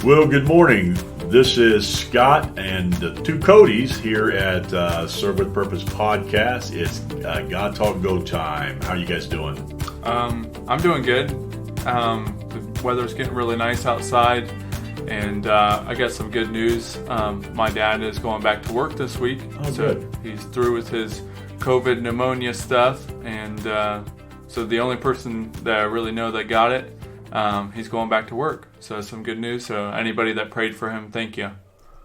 Well, good morning. This is Scott and the two Codys here at Serve with Purpose podcast. It's God Talk Go time. How are you guys doing? I'm doing good. The weather's getting really nice outside, and I got some good news. My dad is going back to work this week. Oh, so good. He's through with his COVID pneumonia stuff, and so the only person that I really know that got it, he's going back to work. So some good news. So anybody that prayed for him, thank you.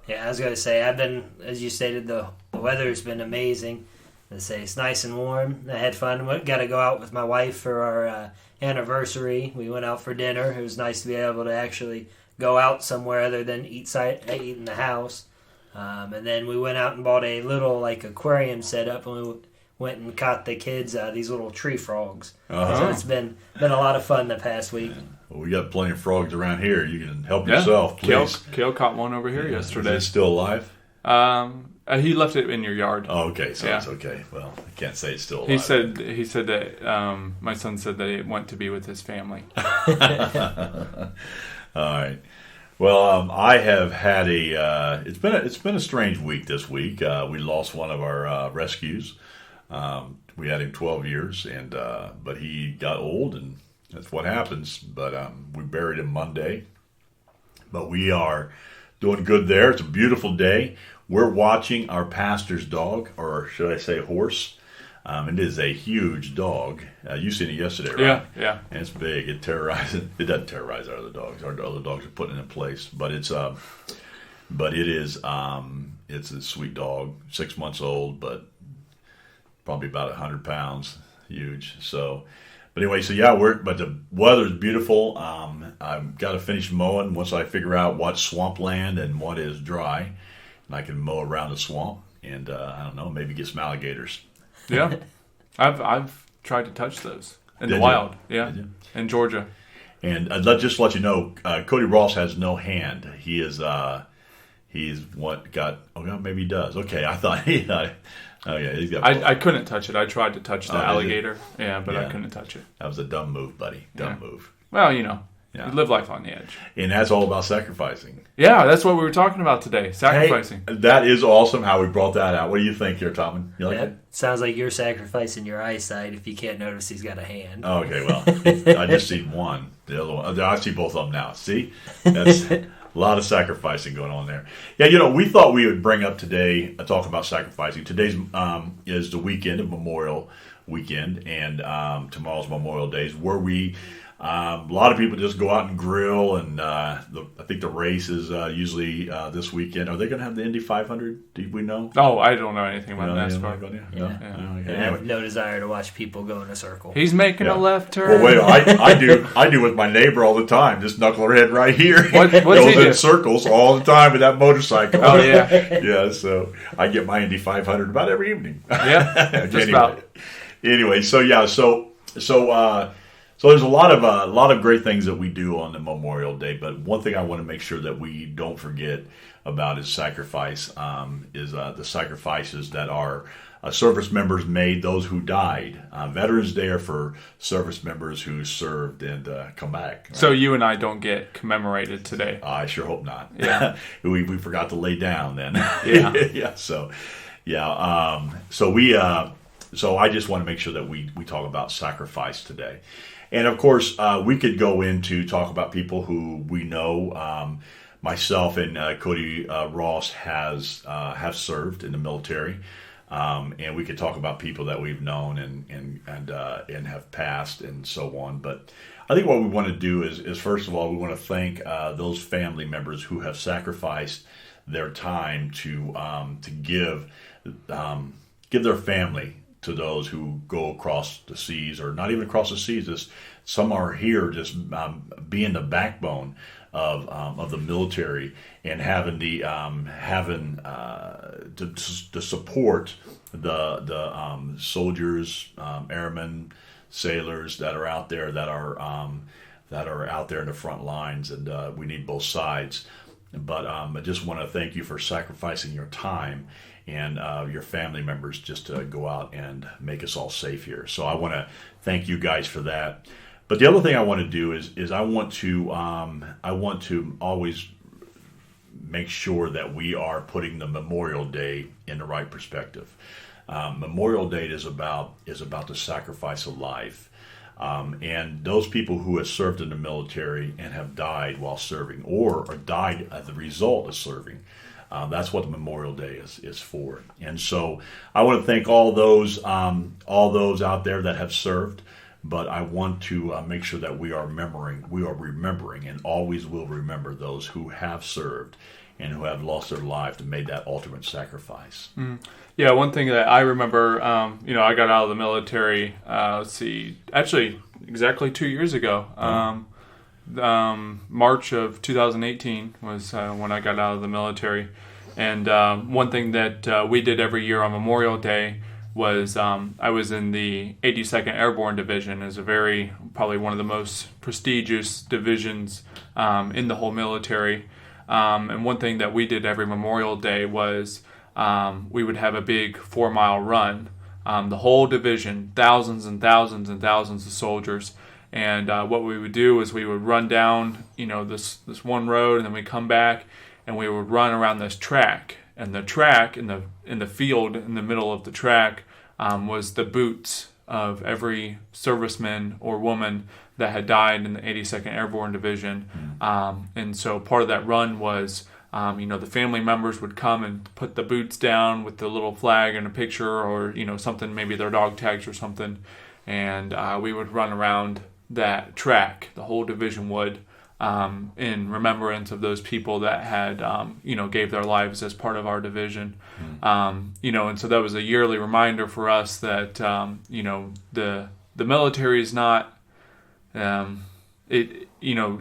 Yeah, I was going to say, I've been, as you stated, the weather's been amazing. Let's say it's nice and warm. I had fun. Got to go out with my wife for our anniversary. We went out for dinner. It was nice to be able to actually go out somewhere other than eat in the house. And then we went out and bought a little aquarium setup, and we went and caught the kids these little tree frogs. So it's been a lot of fun the past week. Well, we got plenty of frogs around here. You can help yourself, please. Kale caught one over here yesterday. Is it still alive? He left it in your yard. Oh, okay. So it's okay. Well, I can't say it's still alive. He said that my son said that it went to be with his family. All right. Well, I have had it's been a strange week this week. We lost one of our rescues. We had him 12 years, and but he got old, and that's what happens. But we buried him Monday. But we are doing good there. It's a beautiful day. We're watching our pastor's dog, or should I say horse. It is a huge dog. You seen it yesterday, right? Yeah. And it's big. It doesn't terrorize our other dogs. Our other dogs are putting it in place. But it's a sweet dog, 6 months old, but probably about 100 pounds, huge. So, but anyway, but the weather's beautiful. I've got to finish mowing once I figure out what's swampland and what is dry, and I can mow around the swamp and I don't know, maybe get some alligators. Yeah, I've tried to touch those in the wild. Yeah, in Georgia. And just to let you know, Cody Ross has no hand. He is he's what got. Oh, maybe he does. Okay, I thought he. Oh yeah, he's got. I couldn't touch it. I tried to touch the alligator. Yeah, but I couldn't touch it. That was a dumb move, buddy. Dumb move. Well, you live life on the edge. And that's all about sacrificing. Yeah, that's what we were talking about today. Sacrificing. Hey, that is awesome how we brought that out. What do you think here, Tom? You like it? Sounds like you're sacrificing your eyesight if you can't notice he's got a hand. Oh, okay, well, I just see one. The other one, I see both of them now. See? That's a lot of sacrificing going on there. Yeah, we thought we would bring up today a talk about sacrificing. Today's is the weekend of Memorial Weekend, and tomorrow's Memorial Days, where we a lot of people just go out and grill, and I think the race is usually this weekend. Are they going to have the Indy 500? Do we know? Oh, I don't know anything about NASCAR. I have no desire to watch people go in a circle. He's making a left turn. Well, wait, I do with my neighbor all the time. This knucklehead right here what's goes in circles all the time with that motorcycle. Oh yeah, yeah. So I get my Indy 500 about every evening. Yeah, just about. Anyway, so there's a lot of great things that we do on the Memorial Day, but one thing I want to make sure that we don't forget about is sacrifice. Is the sacrifices that our service members made, those who died. Veterans Day are for service members who served and come back. Right? So you and I don't get commemorated today. I sure hope not. Yeah, we forgot to lay down then. Yeah, yeah. So I just want to make sure that we talk about sacrifice today. And of course, we could go into talk about people who we know. Myself and Cody Ross have served in the military, and we could talk about people that we've known and have passed and so on. But I think what we want to do is first of all, we want to thank those family members who have sacrificed their time to give their family to those who go across the seas, or not even across the seas. Some are here just being the backbone of the military and having to support the soldiers, airmen, sailors that are out there that are out there in the front lines, and we need both sides. But I just want to thank you for sacrificing your time and your family members just to go out and make us all safe here. So I want to thank you guys for that. But the other thing I want to do is I want to always make sure that we are putting the Memorial Day in the right perspective. Memorial Day is about the sacrifice of life. And those people who have served in the military and have died while serving, or died as a result of serving, that's what the Memorial Day is for. And so I want to thank all those out there that have served. But I want to make sure that we are remembering, and always will remember those who have served and who have lost their life and made that ultimate sacrifice. Yeah, one thing that I remember, I got out of the military, actually exactly 2 years ago. March of 2018 was when I got out of the military. And one thing that we did every year on Memorial Day was I was in the 82nd Airborne Division. It's probably one of the most prestigious divisions in the whole military. And one thing that we did every Memorial Day was we would have a big 4-mile run. The whole division, thousands and thousands and thousands of soldiers. And what we would do is we would run down, this one road, and then we come back and we would run around this track. And the track in the field in the middle of the track was the boots of every serviceman or woman that had died in the 82nd Airborne Division. And so part of that run was, the family members would come and put the boots down with the little flag and a picture, or, something, maybe their dog tags or something. And we would run around that track, the whole division would, in remembrance of those people that had, gave their lives as part of our division. And so that was a yearly reminder for us that, the military is not,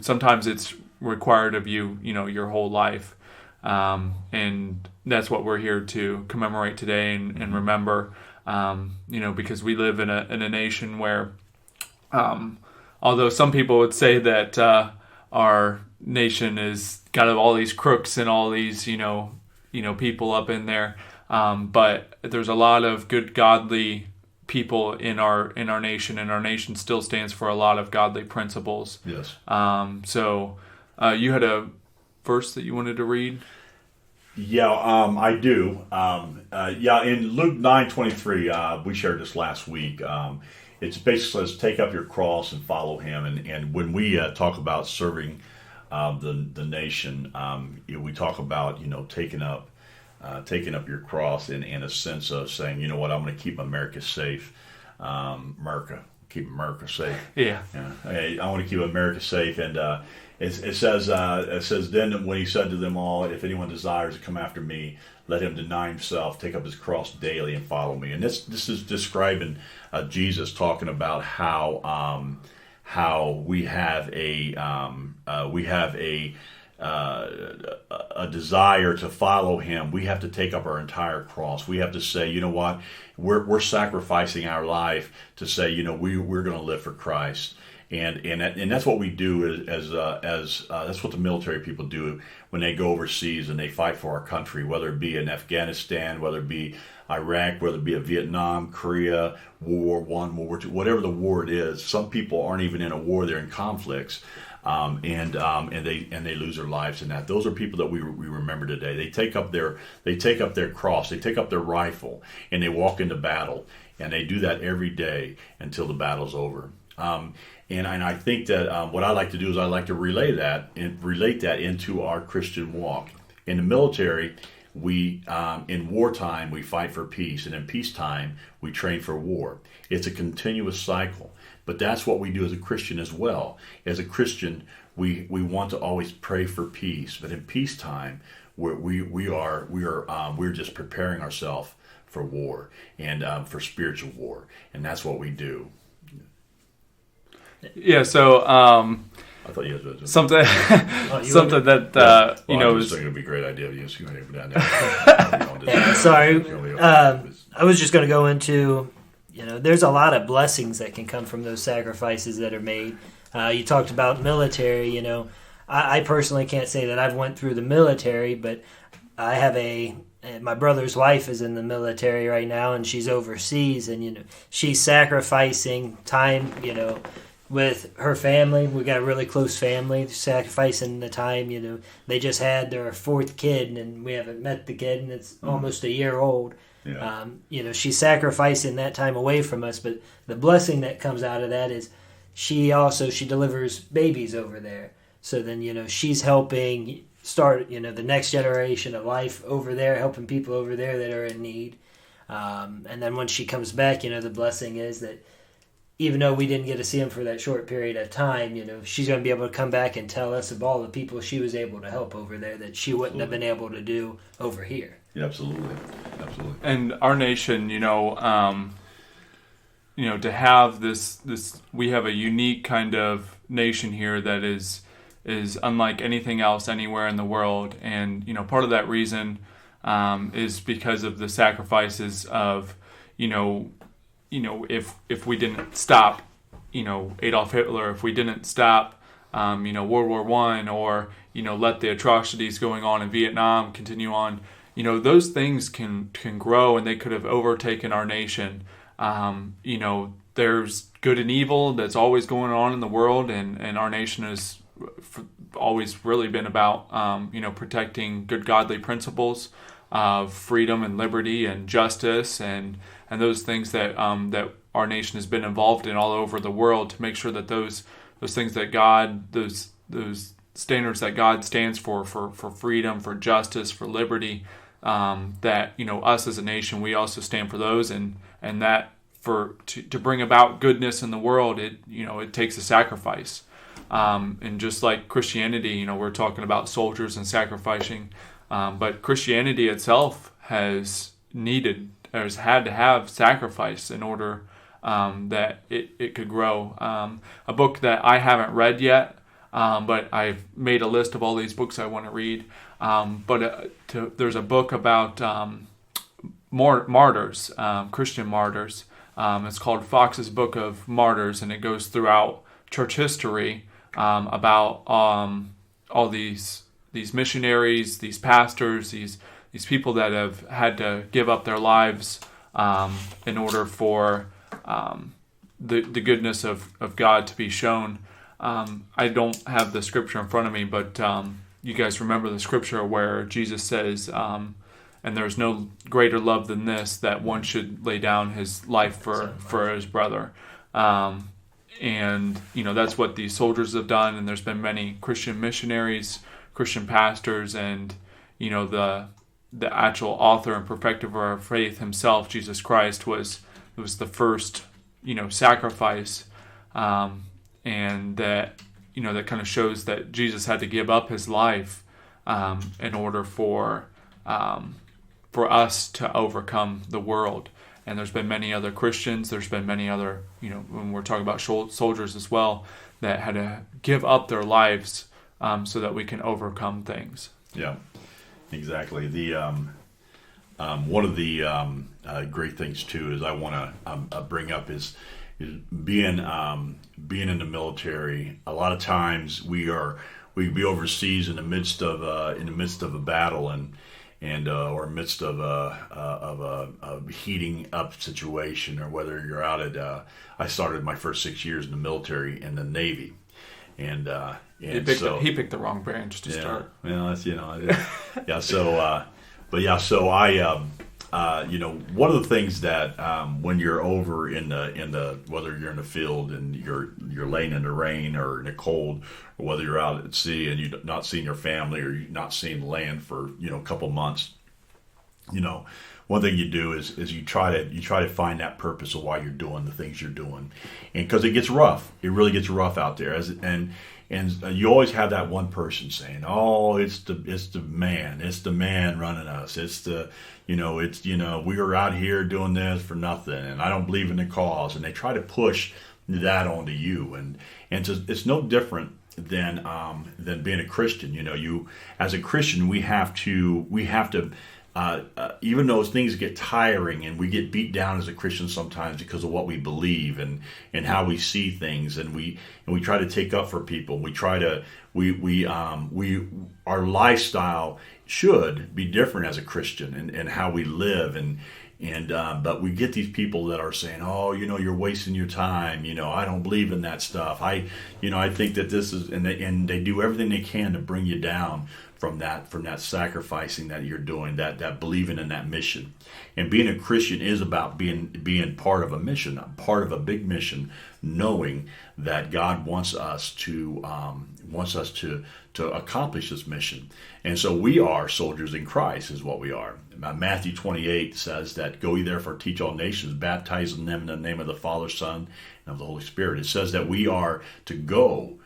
sometimes it's required of you, your whole life. And that's what we're here to commemorate today and remember, because we live in a nation where, although some people would say that, our nation is kind of all these crooks and all these, people up in there. But there's a lot of good, godly people in our nation, and our nation still stands for a lot of godly principles. Yes. So you had a verse that you wanted to read? Yeah, I do. In Luke 9:23, we shared this last week. It basically says, take up your cross and follow him. And when we talk about serving the nation, we talk about, taking up your cross in a sense of saying, you know what, I'm going to keep America safe. Keep America safe. Yeah. I want to keep America safe. And it says, then when he said to them all, if anyone desires to come after me, let him deny himself, take up his cross daily, and follow me. And this is describing Jesus talking about how we have a desire to follow him. We have to take up our entire cross. We have to say, you know what, we're sacrificing our life to say, we're going to live for Christ. And that's what we do as that's what the military people do when they go overseas and they fight for our country, whether it be in Afghanistan, whether it be Iraq, whether it be a Vietnam, Korea, World War I, World War II, whatever the war it is. Some people aren't even in a war; they're in conflicts, and they lose their lives in that. Those are people that we remember today. They take up their cross, they take up their rifle, and they walk into battle, and they do that every day until the battle's over. And I think that what I like to do is I like to relate that into our Christian walk. In the military, we in wartime we fight for peace, and in peacetime we train for war. It's a continuous cycle, but that's what we do as a Christian as well. As a Christian, we want to always pray for peace, but in peacetime we're just preparing ourselves for war and for spiritual war, and that's what we do. Yeah, so I thought you guys something that I was was thinking it'd be a great idea to use down Yeah, sorry. I was just going to go into, there's a lot of blessings that can come from those sacrifices that are made. You talked about military. I personally can't say that I've went through the military, but I have my brother's wife is in the military right now, and she's overseas, and she's sacrificing time, with her family. We got a really close family, sacrificing the time. They just had their fourth kid, and we haven't met the kid, and it's almost a year old. Yeah. She's sacrificing that time away from us, but the blessing that comes out of that is she delivers babies over there. So then, she's helping start, the next generation of life over there, helping people over there that are in need. And then when she comes back, the blessing is that even though we didn't get to see him for that short period of time, she's going to be able to come back and tell us of all the people she was able to help over there that she wouldn't have been able to do over here. Yeah, absolutely. And our nation, to have this, we have a unique kind of nation here that is unlike anything else anywhere in the world. And, part of that reason is because of the sacrifices of, if we didn't stop, Adolf Hitler, if we didn't stop, World War I, or, let the atrocities going on in Vietnam continue on, those things can grow, and they could have overtaken our nation. There's good and evil that's always going on in the world, and our nation has always really been about, protecting good godly principles of freedom and liberty and justice and those things that that our nation has been involved in all over the world, to make sure that those things that God, those standards that God stands for freedom, for justice, for liberty, that us as a nation, we also stand for those, and that to bring about goodness in the world, it takes a sacrifice. And just like Christianity, we're talking about soldiers and sacrificing, but Christianity itself has had to have sacrifice in order that it could grow. A book that I haven't read yet, but I've made a list of all these books I want to read. There's a book about martyrs, Christian martyrs. It's called Fox's Book of Martyrs, and it goes throughout church history about all these missionaries, these pastors, these people that have had to give up their lives in order for the goodness of God to be shown. I don't have the scripture in front of me, but you guys remember the scripture where Jesus says, and there's no greater love than this, that one should lay down his life for his brother. And that's what these soldiers have done, and there's been many Christian missionaries, Christian pastors, and the actual author and perfecter of our faith himself, Jesus Christ, was the first sacrifice, and that that kind of shows that Jesus had to give up his life in order for us to overcome the world. And there's been many other Christians, there's been many other, when we're talking about soldiers as well, that had to give up their lives so that we can overcome things. Yeah, exactly. The one of the great things too is I want to bring up is being in the military. A lot of times we'd be overseas in the midst of a battle or midst of a heating up situation, or whether you're out at. I started my first 6 years in the military in the Navy, and he picked the wrong branch to start. Well, that's yeah. So, So I. One of the things that when you're over in the whether you're in the field and you're laying in the rain or in the cold, or whether you're out at sea and you're not seeing your family or you're not seeing land for a couple months, one thing you do is you try to find that purpose of why you're doing the things you're doing, and because it gets rough, it really gets rough out there, and you always have that one person saying, "Oh, it's the man running us. We are out here doing this for nothing, and I don't believe in the cause." And they try to push that onto you, and it's no different than being a Christian. You as a Christian, we have to. Even though things get tiring and we get beat down as a Christian sometimes because of what we believe and how we see things, and we try to take up for people. We try to our lifestyle should be different as a Christian and how we live, and And but we get these people that are saying, "Oh, you're wasting your time. I don't believe in that stuff. I think that this is," and they do everything they can to bring you down from that sacrificing that you're doing, that believing in that mission. And being a Christian is about being part of a mission, part of a big mission, knowing that God wants us to accomplish this mission. And so we are soldiers in Christ, is what we are. Matthew 28 says that, "Go ye therefore, teach all nations, baptizing them in the name of the Father, Son, and of the Holy Spirit." It says that we are to go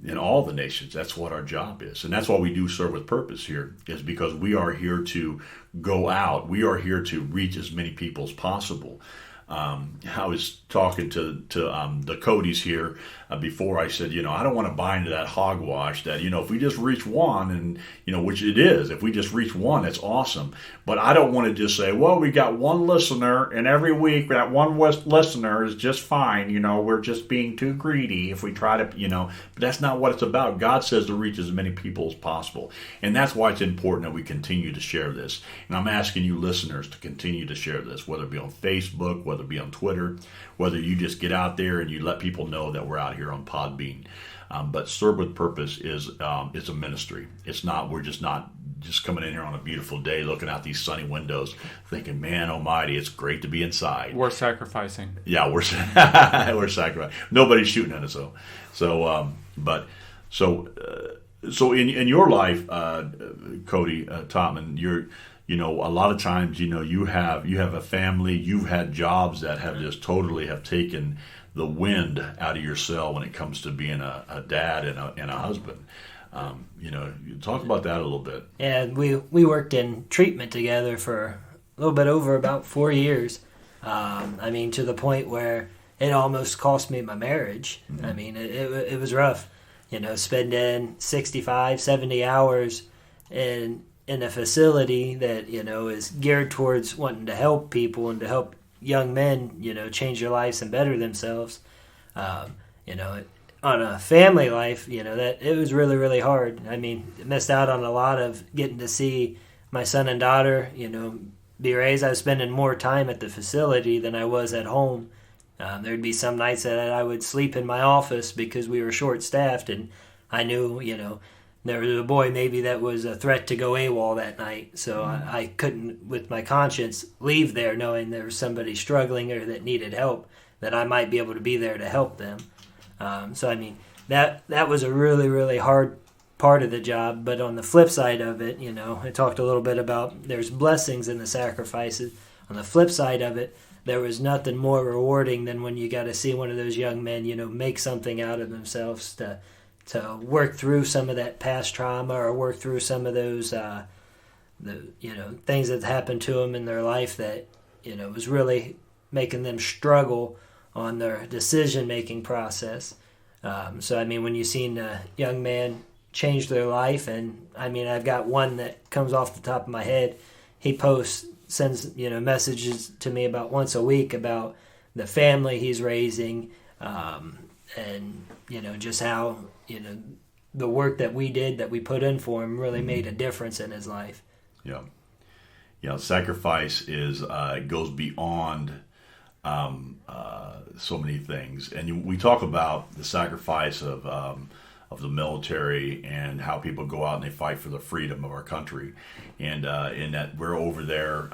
in all the nations. That's what our job is. And that's why we do Serve with Purpose here, is because we are here to go out. We are here to reach as many people as possible. I was talking to the Codys here before. I said, I don't want to buy into that hogwash that, if we just reach one, and, which it is, if we just reach one, that's awesome. But I don't want to just say, well, we got one listener, and every week that one listener is just fine. We're just being too greedy if we try to, but that's not what it's about. God says to reach as many people as possible. And that's why it's important that we continue to share this. And I'm asking you listeners to continue to share this, whether it be on Facebook, whether it be on Twitter, whether you just get out there and you let people know that we're out here on Podbean. But Serve with Purpose is a ministry. It's not, we're just not just coming in here on a beautiful day looking out these sunny windows thinking, man almighty, it's great to be inside. We're sacrificing. Yeah, we're sacrificing. Nobody's shooting at us though. So in your life, Cody Topman, you're, a lot of times, you have a family, you've had jobs that have just totally have taken the wind out of your sail when it comes to being a dad and a husband. You talk about that a little bit. And we worked in treatment together for a little bit over about 4 years. To the point where it almost cost me my marriage. Mm-hmm. It was rough, spending 65, 70 hours in a facility that, is geared towards wanting to help people and to help young men, change their lives and better themselves. On a family life, that it was really, really hard. Missed out on a lot of getting to see my son and daughter, be raised. I was spending more time at the facility than I was at home. There'd be some nights that I would sleep in my office because we were short-staffed, and I knew, there was a boy maybe that was a threat to go AWOL that night. So I couldn't, with my conscience, leave there knowing there was somebody struggling or that needed help, that I might be able to be there to help them. That was a really, really hard part of the job. But on the flip side of it, I talked a little bit about there's blessings in the sacrifices. On the flip side of it, there was nothing more rewarding than when you got to see one of those young men, make something out of themselves to work through some of that past trauma or work through some of those, things that happened to them in their life that, was really making them struggle on their decision-making process. When you've seen a young man change their life, and I've got one that comes off the top of my head. He sends messages to me about once a week about the family he's raising, and just how the work that we did, that we put in for him, really made a difference in his life. Yeah. Sacrifice goes beyond so many things, and we talk about the sacrifice of the military and how people go out and they fight for the freedom of our country, and in that we're over there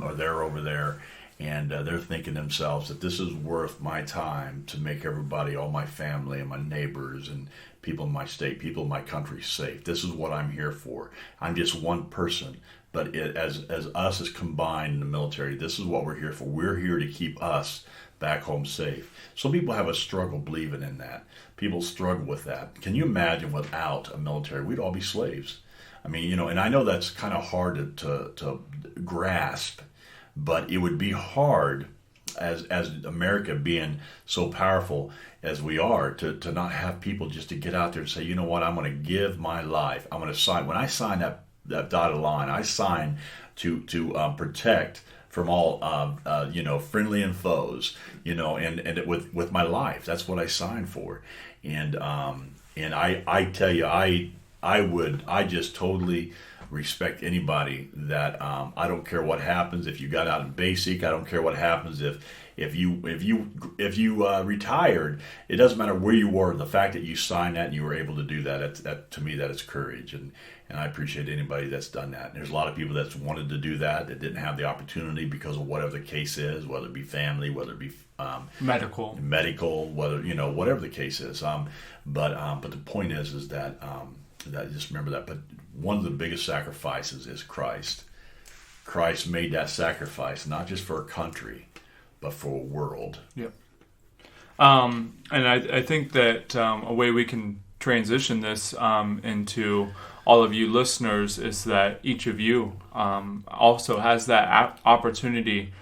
or they're over there, and they're thinking themselves that this is worth my time to make everybody, all my family and my neighbors and people in my state, people in my country safe. This is what I'm here for. I'm just one person, but as us as combined in the military, this is what we're here for. We're here to keep us back home safe. Some people have a struggle believing in that. People struggle with that. Can you imagine without a military, we'd all be slaves? And I know that's kind of hard to grasp, but it would be hard as America being so powerful as we are to not have people just to get out there and say, you know what, I'm going to give my life. I'm going to sign. When I sign that dotted line, I sign to protect from all friendly and foes, and with my life. That's what I signed for. And I tell you, I just totally respect anybody that I don't care what happens if you got out in basic. I don't care what happens if you retired. It doesn't matter where you were. The fact that you signed that and you were able to do that to me, that is courage, and I appreciate anybody that's done that. And there's a lot of people that's wanted to do that didn't have the opportunity because of whatever the case is, whether it be family, whether it be medical, whether whatever the case is. But the point is that just remember that. But one of the biggest sacrifices is Christ. Christ made that sacrifice not just for a country, but for a world. Yep. And I think that a way we can transition this into all of you listeners is that each of you also has that opportunity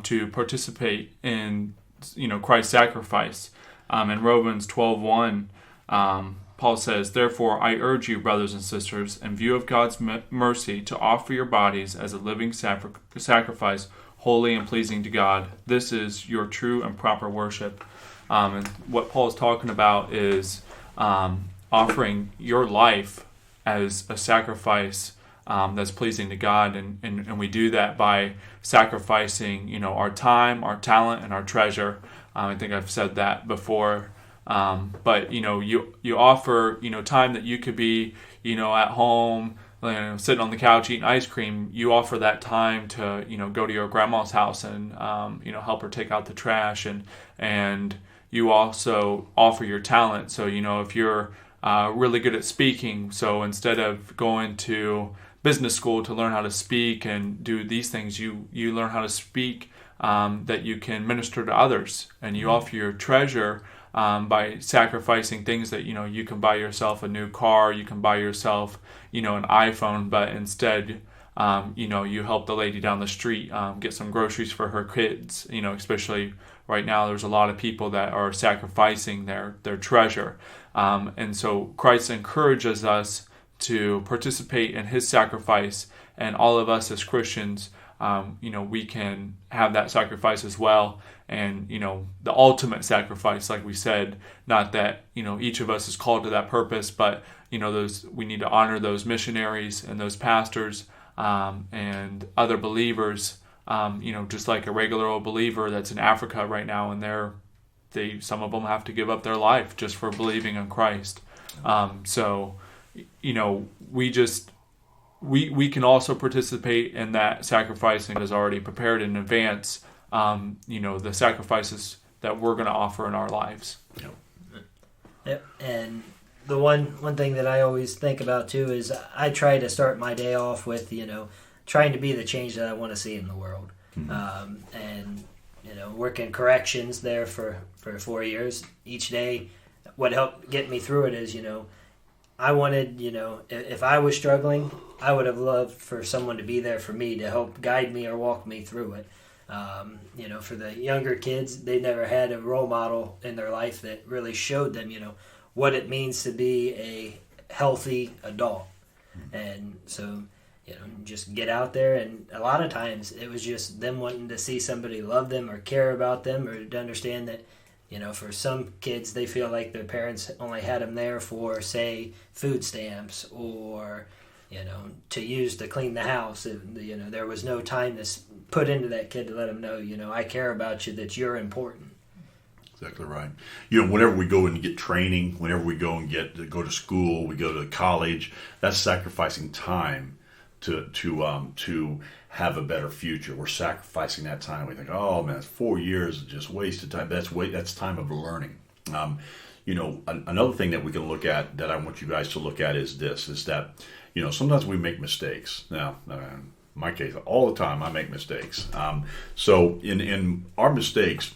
to participate in Christ's sacrifice. In Romans 12:1, Paul says, "Therefore I urge you, brothers and sisters, in view of God's mercy, to offer your bodies as a living sacrifice, holy and pleasing to God. This is your true and proper worship." And what Paul is talking about is offering your life as a sacrifice that's pleasing to God, and we do that by sacrificing, our time, our talent, and our treasure. I think I've said that before, but you offer time that you could be at home, sitting on the couch eating ice cream. You offer that time to go to your grandma's house and help her take out the trash, and you also offer your talent. So if you're really good at speaking, so instead of going to business school to learn how to speak and do these things, you learn how to speak that you can minister to others, and you offer your treasure by sacrificing things that you can buy yourself a new car, you can buy yourself an iPhone, but instead you help the lady down the street get some groceries for her kids. Especially right now, there's a lot of people that are sacrificing their treasure, and so Christ encourages us to participate in his sacrifice, and all of us as Christians, we can have that sacrifice as well. And the ultimate sacrifice, like we said, not that each of us is called to that purpose, but we need to honor those missionaries and those pastors and other believers, just like a regular old believer that's in Africa right now, and some of them have to give up their life just for believing in Christ. So we can also participate in that sacrificing is already prepared in advance. The sacrifices that we're going to offer in our lives. Yep. And the one thing that I always think about too is I try to start my day off with trying to be the change that I want to see in the world. And working corrections there for 4 years. Each day, what helped get me through it is I wanted, if I was struggling, I would have loved for someone to be there for me to help guide me or walk me through it. For the younger kids, they never had a role model in their life that really showed them, what it means to be a healthy adult. And so, just get out there. And a lot of times it was just them wanting to see somebody love them or care about them, or to understand that, for some kids, they feel like their parents only had them there for, say, food stamps or, to use to clean the house. There was no time to put into that kid to let them know, I care about you, that you're important. Exactly right. Whenever we go and get training, whenever we go and go to school, we go to college, that's sacrificing time to have a better future. We're sacrificing that time. We think, oh man, it's 4 years of just wasted time. That's time of learning. Another thing that we can look at, that I want you guys to look at, is that sometimes we make mistakes. Now, in my case, all the time I make mistakes. So in our mistakes,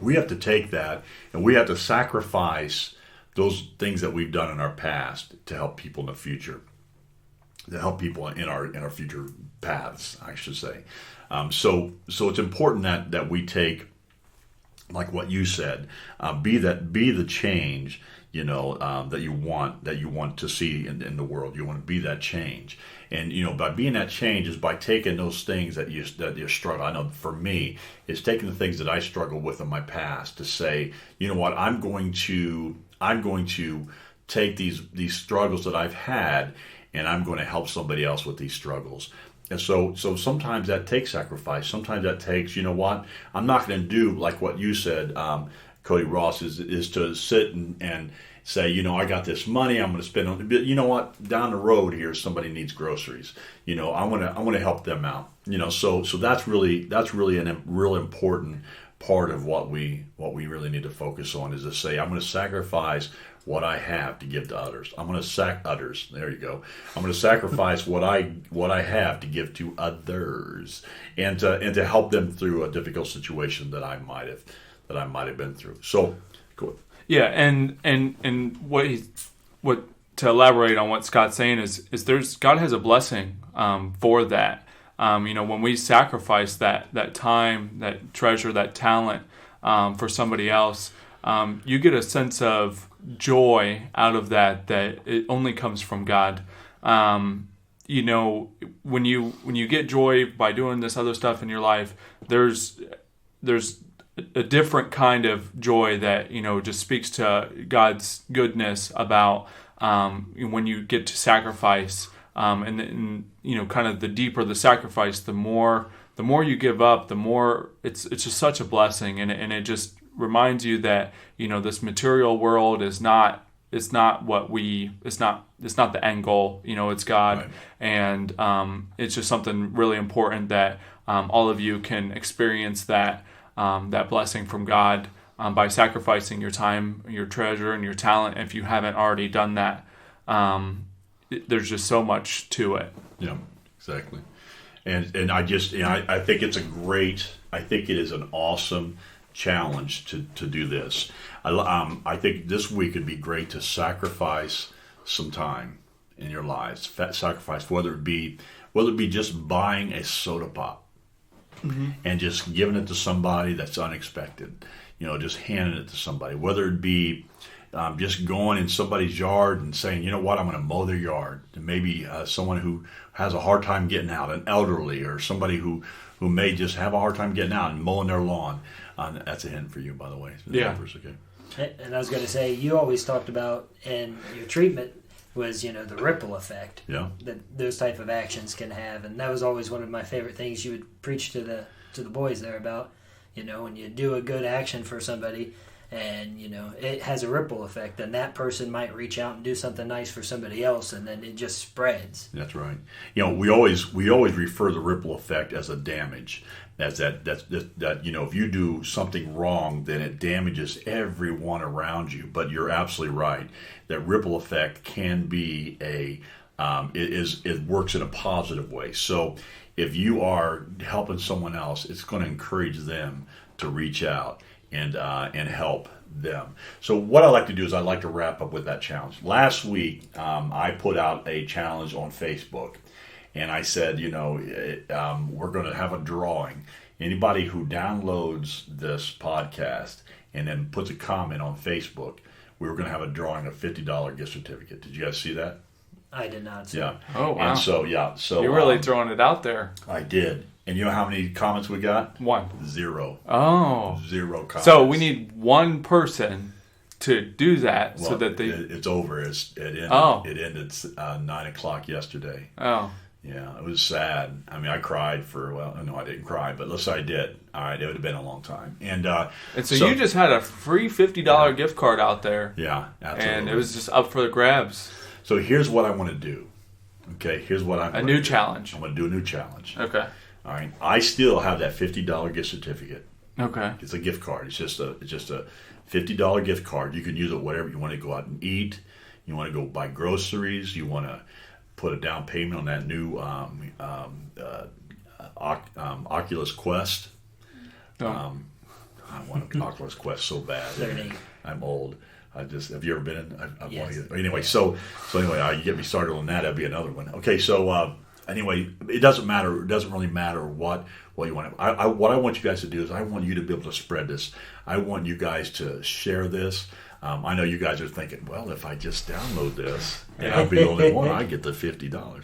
we have to take that and we have to sacrifice those things that we've done in our past to help people in the future, to help people in our future paths, I should say. So it's important that we take, like what you said, be the change, that you want to see in the world. You want to be that change, and by being that change is by taking those things that you struggle. I know for me, it's taking the things that I struggled with in my past to say, what, I'm going to take these struggles that I've had, and I'm going to help somebody else with these struggles. And so sometimes that takes sacrifice. Sometimes that takes, you know what, I'm not going to do like what you said, Cody Ross, is to sit and say, you know, I got this money, I'm going to spend on, but you know what, down the road here, somebody needs groceries. You know, I want to help them out. You know, so that's really a real important part of what we really need to focus on, is to say, I'm going to sacrifice what I have to give to others. I'm going to There you go. I'm going to sacrifice what I have to give to others, and to help them through a difficult situation that I might have been through. So, go ahead. Yeah, and what to elaborate on what Scott's saying is God has a blessing for that. You know, when we sacrifice that time, that treasure, that talent for somebody else, you get a sense of joy out of that it only comes from God. You know, when you get joy by doing this other stuff in your life, there's a different kind of joy that, you know, just speaks to God's goodness about when you get to sacrifice. And you know, kind of the deeper the sacrifice, the more you give up, the more it's just such a blessing, and it just reminds you that, you know, this material world is not the end goal. You know, it's God, right. And it's just something really important that all of you can experience that blessing from God by sacrificing your time, your treasure, and your talent. If you haven't already done that, there's just so much to it. Yeah, exactly. And I just, you know, I think I think it is an awesome challenge to do this. I think this week would be great to sacrifice some time in your lives. Sacrifice, whether it be just buying a soda pop, mm-hmm. and just giving it to somebody that's unexpected. You know, just handing it to somebody. Whether it be just going in somebody's yard and saying, you know what, I'm going to mow their yard. And maybe someone who has a hard time getting out, an elderly, or somebody who may just have a hard time getting out and mowing their lawn. That's a hint for you, by the way. Yeah. Okay. And I was going to say, you always talked about in your treatment was, you know, the ripple effect that those type of actions can have. And that was always one of my favorite things you would preach to the boys there about, you know, when you do a good action for somebody, and, you know, it has a ripple effect, and that person might reach out and do something nice for somebody else, and then it just spreads. That's right. You know, we always refer the ripple effect as a damage. That's that you know, if you do something wrong, then it damages everyone around you. But you're absolutely right. That ripple effect can be it works in a positive way. So if you are helping someone else, it's going to encourage them to reach out and help them. So what I like to do is I like to wrap up with that challenge. Last week, I put out a challenge on Facebook, and I said, you know, we're going to have a drawing. Anybody who downloads this podcast and then puts a comment on Facebook, we were going to have a drawing of $50 gift certificate. Did you guys see that? I did not see it. Oh, wow. And so you're really throwing it out there. I did. And you know how many comments we got? 1. 0. Oh. 0 comments. So we need one person to do that, well, so that it's over. It ended 9 o'clock yesterday. Oh. Yeah, it was sad. I mean, I cried no, I didn't cry, but let's say I did. All right, it would have been a long time. And so you just had a free $50 gift card out there. Yeah, absolutely. And it was just up for the grabs. So here's what I want to do. Okay, here's what I'm going to do. A new challenge. I'm going to do a new challenge. Okay. All right. I still have that $50 gift certificate. Okay. It's a gift card. It's just a $50 gift card. You can use it whatever you want to go out and eat. You want to go buy groceries. You want to put a down payment on that new Oculus Quest. I want an Oculus Quest so bad. I'm old. Have you ever been in? Yes. Anyway, so anyway, you get me started on that. That'd be another one. Okay, so anyway, it doesn't matter. It doesn't really matter what you want. What I want you guys to do is I want you to be able to spread this. I want you guys to share this. I know you guys are thinking, well, if I just download this, and I'll be the only one, I get the $50.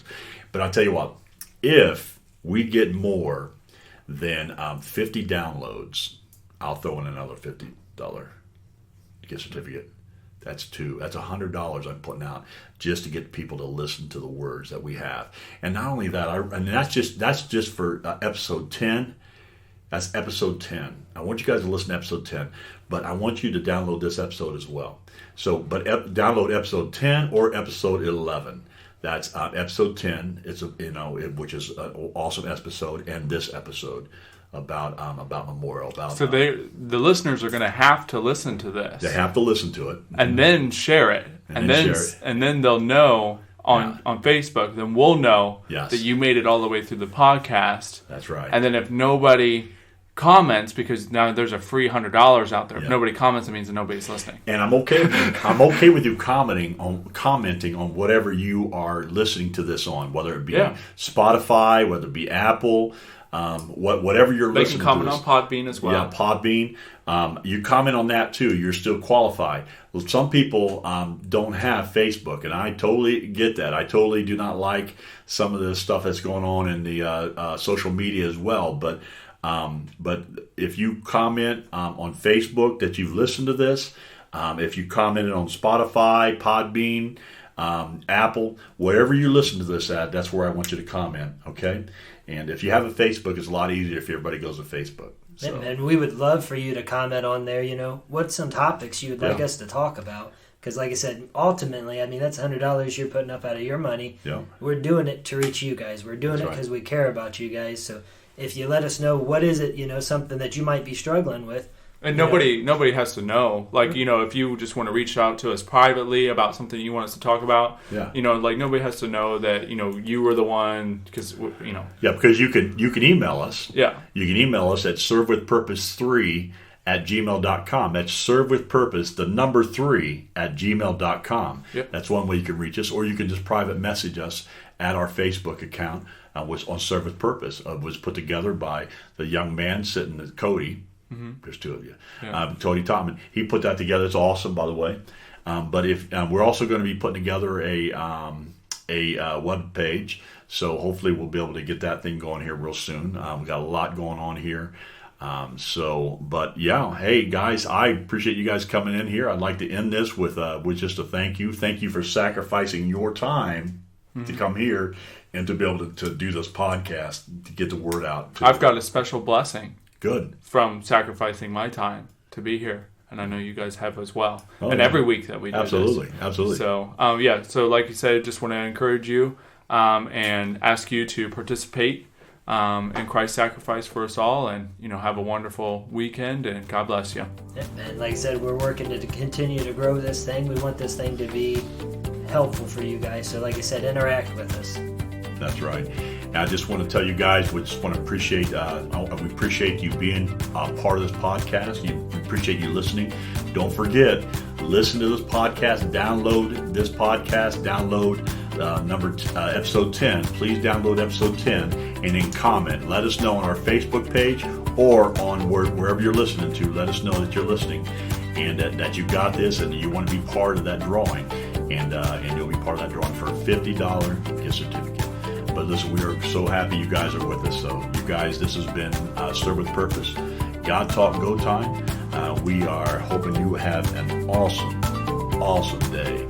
But I'll tell you what, if we get more than 50 downloads, I'll throw in another $50 gift certificate That's two. That's $100 I'm putting out just to get people to listen to the words that we have. And not only that, and that's just for episode 10. That's episode 10. I want you guys to listen to episode 10, but I want you to download this episode as well. So, but download episode 10 or episode 11. That's episode 10. It's which is an awesome episode, and this episode about Memorial. So the listeners are going to have to listen to this. They have to listen to it and then share it, and then they'll know on Facebook. Then we'll know that you made it all the way through the podcast. That's right. And then if nobody comments, because now there's a free $100 out there. If nobody comments, it means that nobody's listening. And I'm okay with you commenting on whatever you are listening to this on, whether it be Spotify, whether it be Apple. Whatever you're listening to. They can comment on Podbean as well. Yeah, Podbean. You comment on that too. You're still qualified. Well, some people don't have Facebook, and I totally get that. I totally do not like some of the stuff that's going on in the social media as well. But if you comment on Facebook that you've listened to this, if you commented on Spotify, Podbean, Apple, wherever you listen to this at, that's where I want you to comment, okay? And if you have a Facebook, it's a lot easier if everybody goes to Facebook. So. And we would love for you to comment on there, what's some topics you would like us to talk about. Because like I said, ultimately, I mean, that's $100 you're putting up out of your money. Yeah. We're doing it to reach you guys. We're doing it because we care about you guys. So if you let us know what is it, something that you might be struggling with. And nobody has to know. Like, if you just want to reach out to us privately about something you want us to talk about, nobody has to know that, you were the one, because, Yeah, because you can email us. Yeah. You can email us at servewithpurpose3@gmail.com. That's servewithpurpose, the number 3 @gmail.com. Yep. That's one way you can reach us, or you can just private message us at our Facebook account, which on Serve with Purpose was put together by the young man sitting at Cody. Mm-hmm. There's two of you. Yeah. Cody Topman. He put that together. It's awesome, by the way. But if we're also going to be putting together a web page, so hopefully we'll be able to get that thing going here real soon. We've got a lot going on here. Hey guys, I appreciate you guys coming in here. I'd like to end this with just a thank you. Thank you for sacrificing your time to come here and to be able to do this podcast to get the word out. I've got a special blessing. Good. From sacrificing my time to be here. And I know you guys have as well. Every week that we do Absolutely. So, so like you said, just want to encourage you and ask you to participate in Christ's sacrifice for us all, and, have a wonderful weekend, and God bless you. And like I said, we're working to continue to grow this thing. We want this thing to be helpful for you guys. So like I said, interact with us. That's right. And I just want to tell you guys, we just want to appreciate, we appreciate you being a part of this podcast. We appreciate you listening. Don't forget, listen to this podcast, download this podcast, download episode 10. Please download episode 10 and then comment. Let us know on our Facebook page or on wherever you're listening to. Let us know that you're listening and that you got this and you want to be part of that drawing. And you'll be part of that drawing for a $50 gift certificate. But listen, we are so happy you guys are with us. So you guys, this has been Serve with Purpose. God Talk Go Time. We are hoping you have an awesome day.